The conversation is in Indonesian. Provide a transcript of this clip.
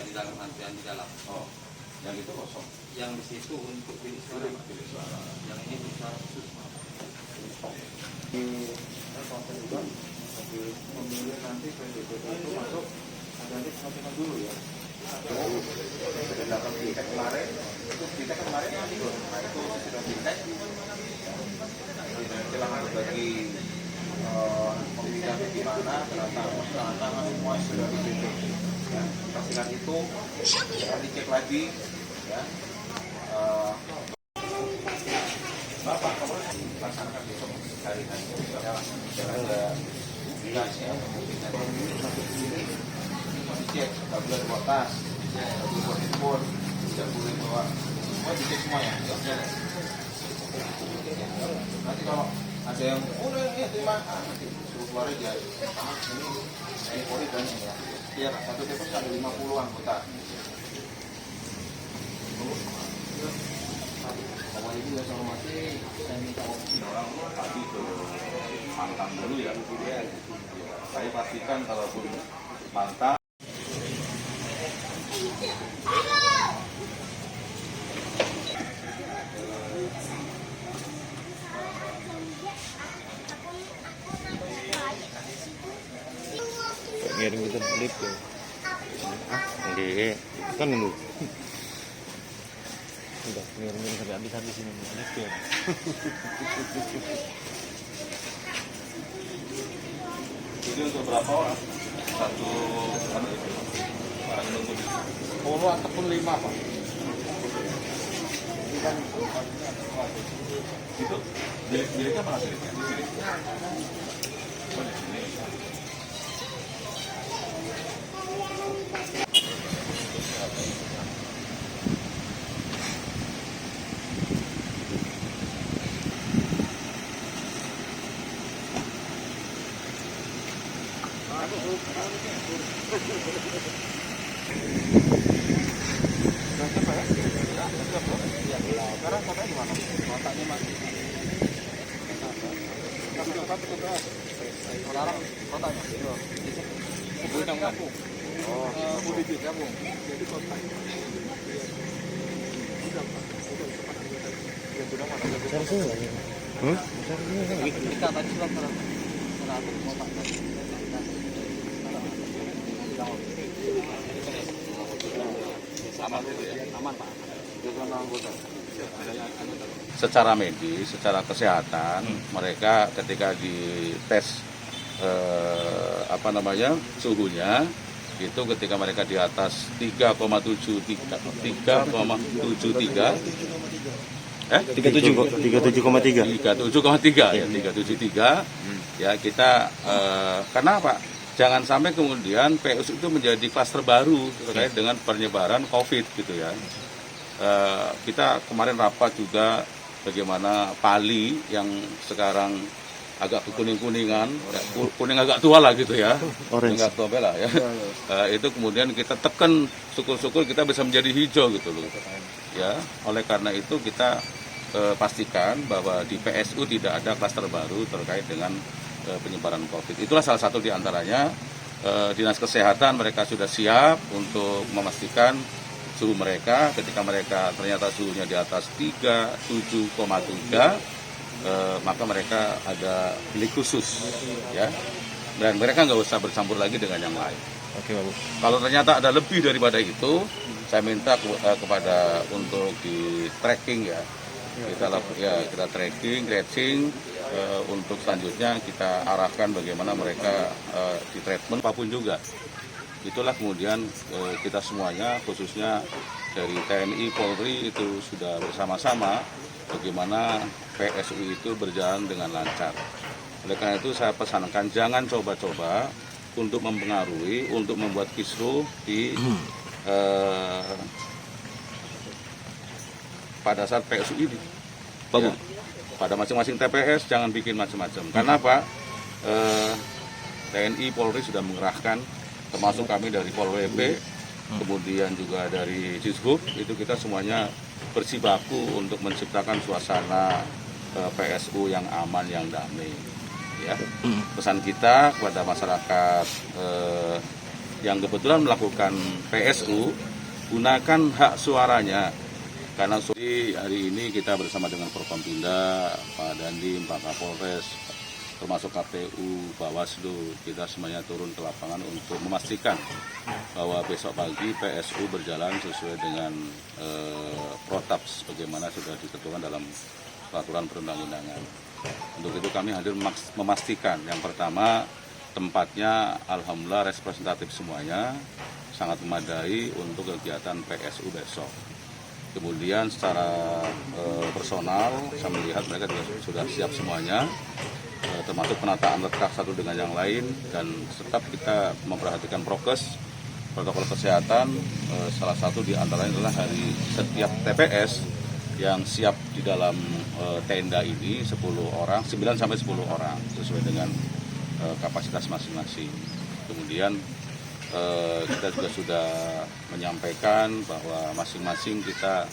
di dalam antrian di dalam. Oh, yang itu kosong. Yang di situ untuk bilik suara, Pak. Yang ini bilik suara khusus, Pak. Memilih nanti PDP itu masuk, ada nanti kematian dulu ya. Sudah dapat tiket kemarin, itu tiket kemarin nanti belum. Nah itu sudah tiket. Silahkan bagi pemilihannya gimana, tangan semua sudah dibidik. Ya, pastikan itu, jangan dicek lagi. Ya. Bapak, kamu laksanakan besok hari-hari. Jangan enggak ya, masih cek, nggak boleh bawa tas, nggak boleh bawa handphone, tidak boleh bawa, semua dicek semua ya. Nanti kalau ada yang ya terima, nanti suruh keluar aja. Ini Polri dan ya. Biar satu tps ada 50 anggota. Awal ini ya informasi saya minta opsi Orang tadi ke Mantang dulu ya. Saya pastikan kalaupun Mantang ngirim gitu lift ya. Nggih, kan nunggu. Udah ngirim sampai habis ini lift ya. ini untuk berapa orang? Satu orang nunggu di Polo ataupun 5, Pak. itu biliknya mana biliknya? Di sini. Oh, di sini. Sekarang katanya gimana? Kontaknya masih. Sekarang kontaknya. Gudang kampung. Oh, Budi gabung. Jadi kontak. Kita tadi sudah pernah kontak tadi. Aman itu ya. Aman, Pak. Secara medis, secara kesehatan, mereka ketika dites suhunya itu ketika mereka di atas 3,73 ya kita karena apa? Jangan sampai kemudian PSU itu menjadi klaster baru terkait dengan penyebaran COVID gitu ya. Kita kemarin rapat juga bagaimana Pali yang sekarang agak kuning-kuningan, kuning agak tua lah gitu ya, agak tua lah ya. Itu kemudian kita tekan, syukur-syukur kita bisa menjadi hijau gitu loh. Ya, oleh karena itu kita pastikan bahwa di PSU tidak ada klaster baru terkait dengan penyebaran COVID. Itulah salah satu diantaranya. Dinas Kesehatan mereka sudah siap untuk memastikan suhu mereka ketika mereka ternyata suhunya di atas 37,3 maka mereka ada bilik khusus ya, dan mereka nggak usah bercampur lagi dengan yang lain. Oke, Pak. Kalau ternyata ada lebih daripada itu, saya minta kepada untuk di tracking ya, kita tracking, tracing untuk selanjutnya kita arahkan bagaimana mereka di treatment apapun juga. Itulah kemudian kita semuanya khususnya dari TNI Polri itu sudah bersama-sama bagaimana PSU itu berjalan dengan lancar. Oleh karena itu saya pesankan jangan coba-coba untuk mempengaruhi, untuk membuat kisruh di pada saat PSU ini. Ya, pada masing-masing TPS jangan bikin macam-macam. Karena apa? TNI Polri sudah mengerahkan, termasuk kami dari Pol WP, kemudian juga dari Dishub, itu kita semuanya berjibaku untuk menciptakan suasana PSU yang aman, yang damai. Ya. Pesan kita kepada masyarakat yang kebetulan melakukan PSU, gunakan hak suaranya. Karena hari ini kita bersama dengan Forkompinda, Pak Dandim, Pak Kapolres, termasuk KPU, Bawaslu, kita semuanya turun ke lapangan untuk memastikan bahwa besok pagi PSU berjalan sesuai dengan protap sebagaimana sudah ditentukan dalam peraturan perundang-undangan. Untuk itu kami hadir memastikan yang pertama tempatnya alhamdulillah representatif semuanya, sangat memadai untuk kegiatan PSU besok. Kemudian secara personal saya melihat mereka juga sudah siap semuanya, termasuk penataan letak satu dengan yang lain, dan tetap kita memperhatikan prokes, protokol kesehatan. Salah satu di antaranya adalah hari setiap TPS yang siap di dalam tenda ini 10 orang, 9 sampai 10 orang sesuai dengan kapasitas masing-masing. Kemudian kita juga sudah menyampaikan bahwa masing-masing kita